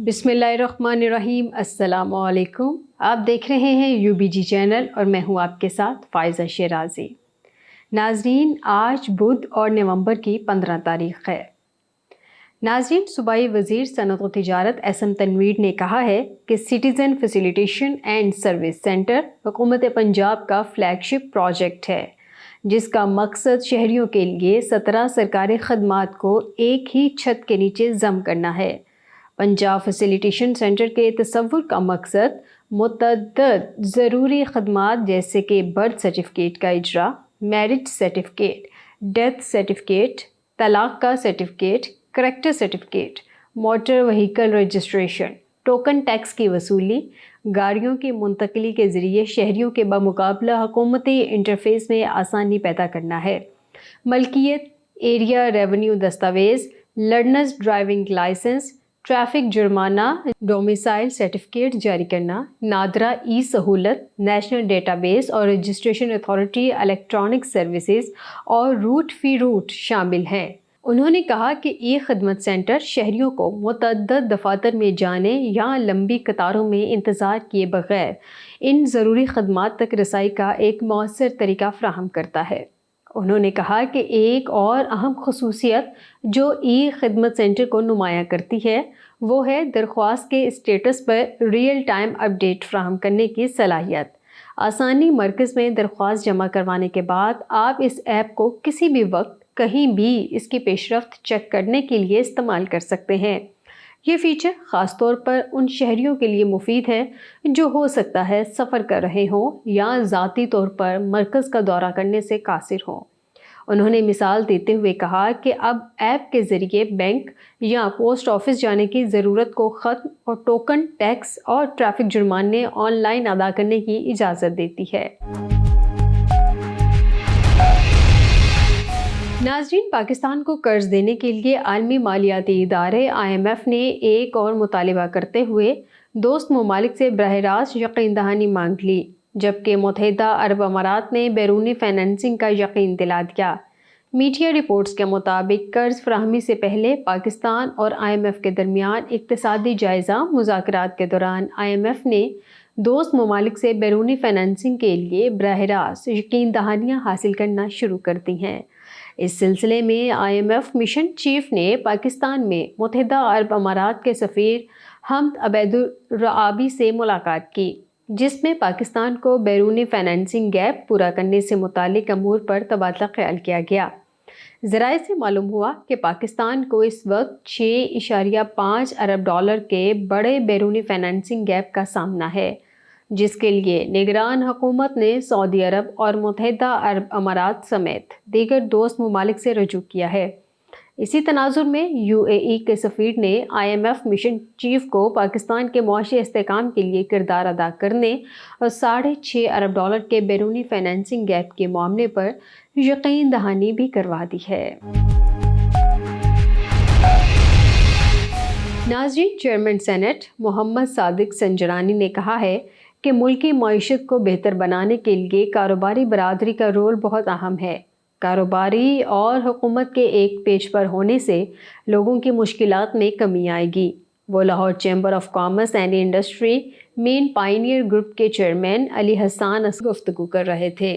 بسم اللہ الرحمن الرحیم۔ السلام علیکم۔ آپ دیکھ رہے ہیں UBG چینل اور میں ہوں آپ کے ساتھ فائزہ شیرازی۔ ناظرین، آج بدھ اور نومبر کی 15 تاریخ ہے۔ ناظرین، صوبائی وزیر صنعت و تجارت SM تنویر نے کہا ہے کہ citizen facilitation and service centre حکومت پنجاب کا فلیگ شپ پروجیکٹ ہے، جس کا مقصد شہریوں کے لیے 17 سرکاری خدمات کو ایک ہی چھت کے نیچے ضم کرنا ہے۔ پنجاب فیسیلیٹیشن سینٹر کے تصور کا مقصد متعدد ضروری خدمات جیسے کہ برتھ سرٹیفکیٹ کا اجرا، میرج سرٹیفکیٹ، ڈیتھ سرٹیفکیٹ، طلاق کا certificate, character certificate, motor vehicle registration, token tax کی وصولی، گاڑیوں کی منتقلی کے ذریعے شہریوں کے بمقابلہ حکومتی انٹرفیس میں آسانی پیدا کرنا ہے۔ ملکیت، ایریا ریونیو دستاویز، لرنرز ڈرائیونگ لائسنس، ٹریفک جرمانہ، ڈومیسائل سرٹیفکیٹ جاری کرنا، نادرا ای سہولت، نیشنل ڈیٹا بیس اور رجسٹریشن اتھارٹی الیکٹرانک سروسز اور روٹ فی روٹ شامل ہیں۔ انہوں نے کہا کہ ای خدمت سینٹر شہریوں کو متعدد دفاتر میں جانے یا لمبی قطاروں میں انتظار کیے بغیر ان ضروری خدمات تک رسائی کا ایک مؤثر طریقہ فراہم کرتا ہے۔ انہوں نے کہا کہ ایک اور اہم خصوصیت جو ای خدمت سینٹر کو نمایاں کرتی ہے وہ ہے درخواست کے اسٹیٹس پر ریئل ٹائم اپڈیٹ فراہم کرنے کی صلاحیت۔ آسانی مرکز میں درخواست جمع کروانے کے بعد آپ اس ایپ کو کسی بھی وقت کہیں بھی اس کی پیش رفت چیک کرنے کے لیے استعمال کر سکتے ہیں۔ یہ فیچر خاص طور پر ان شہریوں کے لیے مفید ہے جو ہو سکتا ہے سفر کر رہے ہوں یا ذاتی طور پر مرکز کا دورہ کرنے سے قاصر ہوں۔ انہوں نے مثال دیتے ہوئے کہا کہ اب ایپ کے ذریعے بینک یا پوسٹ آفس جانے کی ضرورت کو ختم اور ٹوکن ٹیکس اور ٹریفک جرمانے آن لائن ادا کرنے کی اجازت دیتی ہے۔ ناظرین، پاکستان کو قرض دینے کے لیے عالمی مالیاتی ادارے IMF نے ایک اور مطالبہ کرتے ہوئے دوست ممالک سے براہ راست یقین دہانی مانگ لی، جبکہ متحدہ عرب امارات نے بیرونی فائنانسنگ کا یقین دلا دیا۔ میڈیا رپورٹس کے مطابق قرض فراہمی سے پہلے پاکستان اور IMF کے درمیان اقتصادی جائزہ مذاکرات کے دوران IMF نے دوست ممالک سے بیرونی فائنانسنگ کے لیے براہ راست یقین دہانیاں حاصل کرنا شروع کر دی ہیں۔ اس سلسلے میں IMF مشن چیف نے پاکستان میں متحدہ عرب امارات کے سفیر حمد عبید الرعابی سے ملاقات کی، جس میں پاکستان کو بیرونی فائنانسنگ گیپ پورا کرنے سے متعلق امور پر تبادلہ خیال کیا گیا۔ ذرائع سے معلوم ہوا کہ پاکستان کو اس وقت $6.5 ارب کے بڑے بیرونی فائنانسنگ گیپ کا سامنا ہے، جس کے لیے نگران حکومت نے سعودی عرب اور متحدہ عرب امارات سمیت دیگر دوست ممالک سے رجوع کیا ہے۔ اسی تناظر میں UAE کے سفیر نے IMF مشن چیف کو پاکستان کے معاشی استحکام کے لیے کردار ادا کرنے اور $6.5 ارب کے بیرونی فائنانسنگ گیپ کے معاملے پر یقین دہانی بھی کروا دی ہے۔ ناظرین، چیئرمین سینٹ محمد صادق سنجرانی نے کہا ہے کہ ملکی معیشت کو بہتر بنانے کے لیے کاروباری برادری کا رول بہت اہم ہے۔ کاروباری اور حکومت کے ایک پیج پر ہونے سے لوگوں کی مشکلات میں کمی آئے گی۔ وہ Lahore chamber of commerce and industry مین پائنیئر گروپ کے چیئرمین علی حسان سے گفتگو کر رہے تھے۔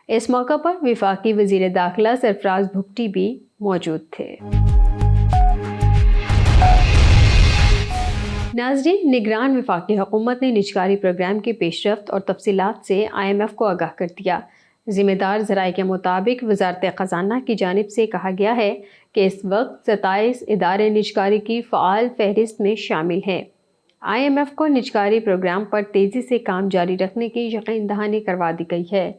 اس موقع پر وفاقی وزیر داخلہ سرفراز بھگٹی بھی موجود تھے۔ ناظرین، نگران وفاقی حکومت نے نجکاری پروگرام کی پیش رفت اور تفصیلات سے IMF کو آگاہ کر دیا۔ ذمہ دار ذرائع کے مطابق وزارت خزانہ کی جانب سے کہا گیا ہے کہ اس وقت 27 ادارے نجکاری کی فعال فہرست میں شامل ہیں۔ IMF کو نجکاری پروگرام پر تیزی سے کام جاری رکھنے کی یقین دہانی کروا دی گئی ہے۔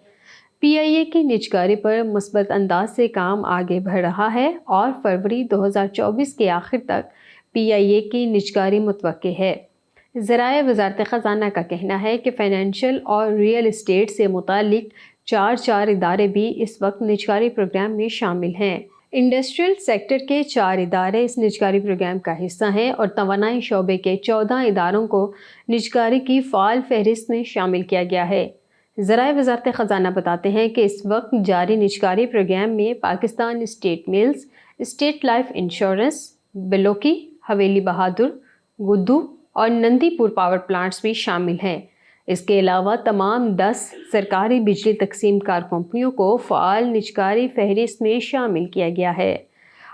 PIA کی نجکاری پر مثبت انداز سے کام آگے بڑھ رہا ہے اور فروری 2024 کے آخر تک PIA کی نجکاری متوقع ہے۔ ذرائع وزارت خزانہ کا کہنا ہے کہ فائنینشیل اور ریئل اسٹیٹ سے متعلق چار ادارے بھی اس وقت نجکاری پروگرام میں شامل ہیں۔ انڈسٹریل سیکٹر کے 4 ادارے اس نجکاری پروگرام کا حصہ ہیں اور توانائی شعبے کے 14 اداروں کو نجکاری کی فعال فہرست میں شامل کیا گیا ہے۔ ذرائع وزارت خزانہ بتاتے ہیں کہ اس وقت جاری نجکاری پروگرام میں Pakistan state mills, state life insurance, Balloki, Haveli Bahadur, Guddu और नंदीपुर पावर प्लांट्स भी शामिल हैं। इसके अलावा तमाम 10 सरकारी बिजली तकसीम कार कंपनियों को फ़ाल निजकारी फहरिस्त में शामिल किया गया है।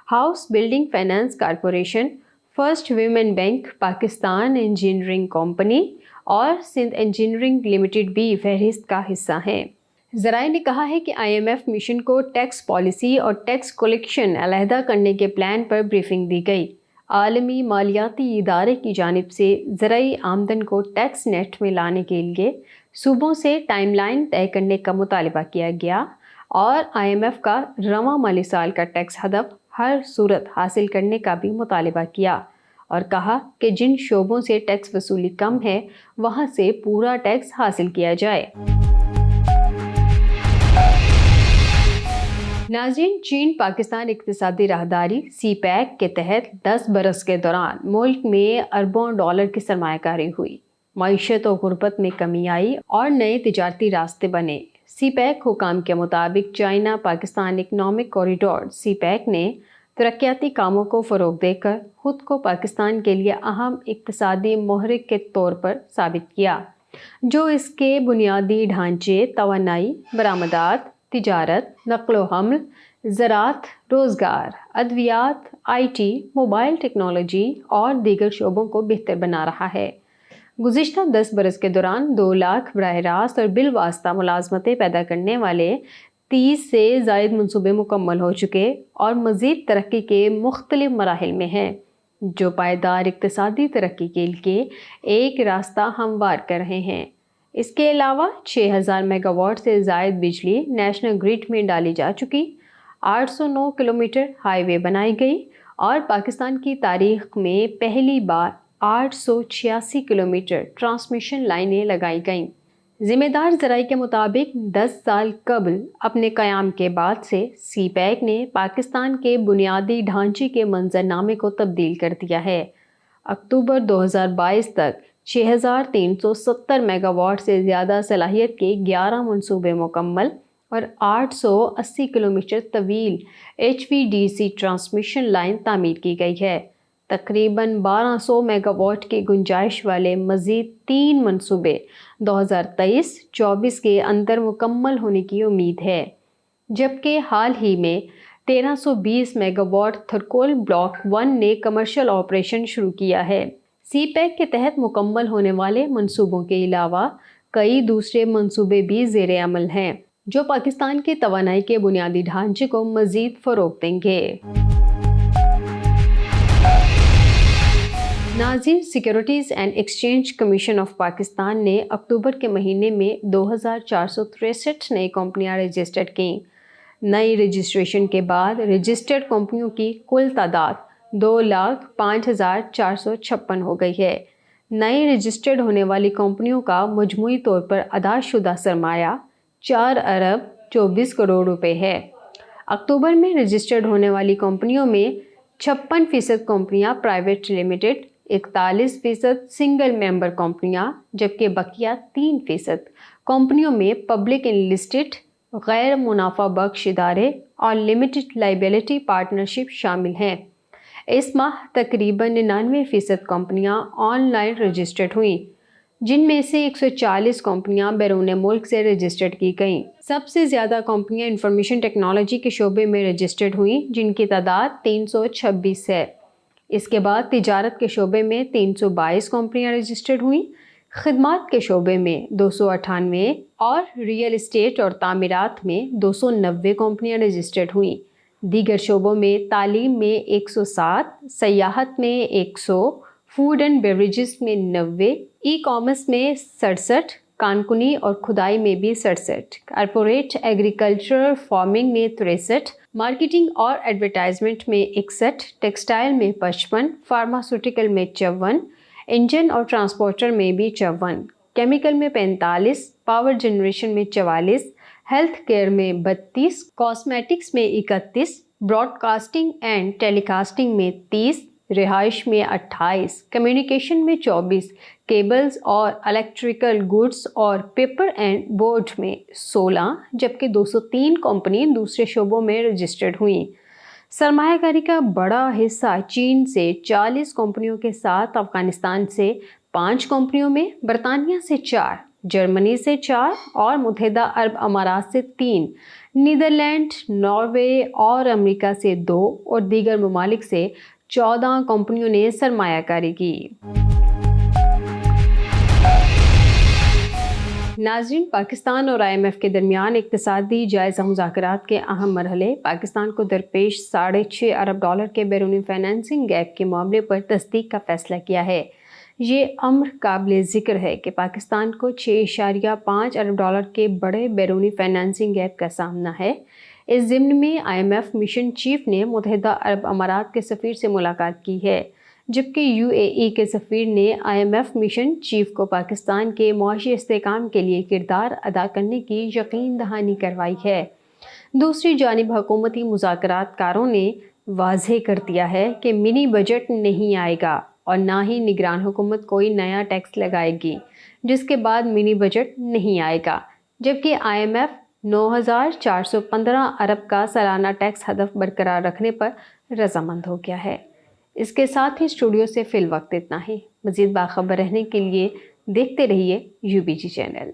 House building finance corporation, first women bank, Pakistan engineering company और सिंध इंजीनियरिंग लिमिटेड भी फहरिस्त का हिस्सा हैं। ज़राए ने कहा है कि IMF मिशन को टैक्स पॉलिसी और टैक्स कलेक्शन अलहदा करने के प्लान पर ब्रीफिंग दी गई। आलमी मालियाती इदारे की जानिब से ज़राई आमदन को टैक्स नेट में लाने के लिए सूबों से टाइमलाइन तय करने का मुतालबा किया गया और IMF का रवां माली साल का टैक्स हदफ हर सूरत हासिल करने का भी मुतालबा किया और कहा कि जिन शोबों से टैक्स वसूली कम है वहां से पूरा टैक्स हासिल किया जाए। नाज़रीन, चीन पाकिस्तान इक़्तिसादी राहदारी CPEC के तहत 10 बरस के दौरान मुल्क में अरबों डॉलर की सरमायाकारी हुई, मईशत और गुर्बत में कमी आई और नए तिजारती रास्ते बने। CPEC हुकाम के मुताबिक China Pakistan economic corridor CPEC ने तरक्याती कामों को फ़रोग़ देकर ख़ुद को पाकिस्तान के लिए अहम इक़्तिसादी महरिक के तौर पर साबित किया, जो इसके बुनियादी ढांचे, तवानाई, बरामदात, तिजारत, नक़्लो हमल, ज़राअत, रोज़गार, अद्वियात, IT, मोबाइल टेक्नोलॉजी और दीगर शोबों को बेहतर बना रहा है। गुज़िश्ता 10 बरस के दौरान 2 लाख बराह रास्त और बिल वास्ता मुलाज़मतें पैदा करने वाले 30 से ज़ायद मंसूबे मुकम्मल हो चुके और मज़ीद तरक्की के मुख्तलिफ मराहिल में हैं, जो पायदार इक़्तिसादी तरक्की के लिए एक रास्ता हमवार कर रहे हैं। इसके अलावा 6000 मेगावाट से ज़ायद बिजली नेशनल ग्रिड में डाली जा चुकी, 809 किलोमीटर हाईवे बनाई गई और पाकिस्तान की तारीख में पहली बार 886 किलोमीटर ट्रांसमिशन लाइनें लगाई गईं। ज़िम्मेदार ज़राए के मुताबिक 10 साल कबल अपने क़याम के बाद से CPEC ने पाकिस्तान के बुनियादी ढांचे के मंजरनामे को तब्दील कर दिया है। अक्टूबर 2022 तक 6370 मेगावाट से ज़्यादा सलाहियत के 11 मंसूबे मुकम्मल और 880 किलोमीटर तवील HVDC ट्रांसमिशन लाइन तामीर की गई है। तकरीबन 1200 मेगावाट की गुंजाइश वाले मज़ीद 3 मंसूबे 2023-24 के अंदर मुकम्मल होने की उम्मीद है, जबकि हाल ही में 1320 मेगावाट थरकोल ब्लॉक 1 ने कमर्शियल ऑपरेशन शुरू किया है। CPEC के तहत मुकम्मल होने वाले मंसूबों के अलावा कई दूसरे मंसूबे भी ज़ेरे अमल हैं, जो पाकिस्तान के तवानाई के बुनियादी ढांचे को मज़ीद फ़रोग़ देंगे। नाज़रीन, securities and exchange commission of Pakistan ने अक्टूबर के महीने में 2463 नई कंपनियां रजिस्टर्ड कीं। नई रजिस्ट्रेशन के बाद रजिस्टर्ड कंपनियों की कुल तादाद 2,05,456 हो गई है। नई रजिस्टर्ड होने वाली कंपनियों का मजमूई तौर पर अदाशुदा सरमाया 4 अरब 24 करोड़ रुपए है। अक्टूबर में रजिस्टर्ड होने वाली कंपनियों में 56% कंपनियां प्राइवेट लिमिटेड, 41% सिंगल मेंबर कंपनियां, जबकि बकिया 3% कंपनियों में पब्लिक एनलिस्टेड, गैर मुनाफा बख्श इदारे और लिमिटेड लाइबिलिटी पार्टनरशिप शामिल हैं। इस माह तकरीबन 99% कंपनियां ऑनलाइन रजिस्टर्ड हुईं, जिनमें से 140 कंपनियां बैरून मुल्क से रजिस्टर्ड की गईं। सबसे ज़्यादा कंपनियां इंफॉर्मेशन टेक्नोलॉजी के शोबे में रजिस्टर्ड हुईं, जिनकी तादाद 326 है। इसके बाद तिजारत के शोबे में 322 कंपनियां रजिस्टर्ड हुईं, खिदमात के शोबे में 298 और रियल इस्टेट और तामीरात में 290 कंपनियां रजिस्टर्ड हुईं। दीगर शोबों में तालीम में 107, सयाहत में 100, फूड एंड बेवरेजेस में 90, ई कॉमर्स में 67, कानकुनी और खुदाई में भी 67, कॉर्पोरेट एग्रीकल्चर फार्मिंग में 63, मार्केटिंग और एडवर्टाइजमेंट में 61, टेक्सटाइल में 55, फार्मास्यूटिकल में 54, इंजन और ट्रांसपोर्टर में भी 54, केमिकल में 45, पावर जनरेशन में 44, हेल्थ केयर में 32, कॉस्मेटिक्स में 31, ब्रॉडकास्टिंग एंड टेलीकास्टिंग में 30, रिहाइश में 28, कम्युनिकेशन में 24, केबल्स और इलेक्ट्रिकल गुड्स और पेपर एंड बोर्ड में 16, जबकि 203 कंपनी दूसरे शोबों में रजिस्टर्ड हुई। सरमाया कारी का बड़ा हिस्सा चीन से 40 कंपनियों के साथ, अफगानिस्तान से 5 कंपनियों में, बरतानिया से 4, जर्मनी से 4 और मुत्तहिदा अरब अमारात से 3, नीदरलैंड, नॉर्वे और अमेरिका से 2 और दीगर ममालिक से 14 कंपनियों ने सरमायाकारी की। नाज़रीन, पाकिस्तान और IMF के दरमियान इक़्तिसादी जायज़ा मुज़ाकरात के अहम मरहले पाकिस्तान को दरपेश $6.5 अरब के बैरूनी फाइनेंसिंग गैप के मामले पर तस्दीक का फैसला किया है। ये अम्र काबिल ज़िक्र है कि पाकिस्तान को $6.5 अरब के बड़े बैरूनी फाइनेंसिंग गैप का सामना है। इस ज़िम्न में IMF मिशन चीफ ने मुत्तहिदा अरब अमारात के सफ़ीर से मुलाकात की है, जबकि UAE के सफ़ीर ने IMF मिशन चीफ को पाकिस्तान के मुआशी इस्तेहकाम के लिए किरदार अदा करने की यकीन दहानी करवाई है। दूसरी जानिब हुकूमती मुज़ाकरात कारों ने वाज़ेह कर दिया है कि मिनी बजट नहीं आएगा और ना ही निगरान हुकूमत कोई नया टैक्स लगाएगी, जिसके बाद मिनी बजट नहीं आएगा, जबकि IMF 9,415 अरब का सालाना टैक्स हदफ बरकरार रखने पर रजामंद हो गया है। इसके साथ ही स्टूडियो से फिल वक्त इतना ही। मज़ीद बाखबर रहने के लिए देखते रहिए UBG चैनल।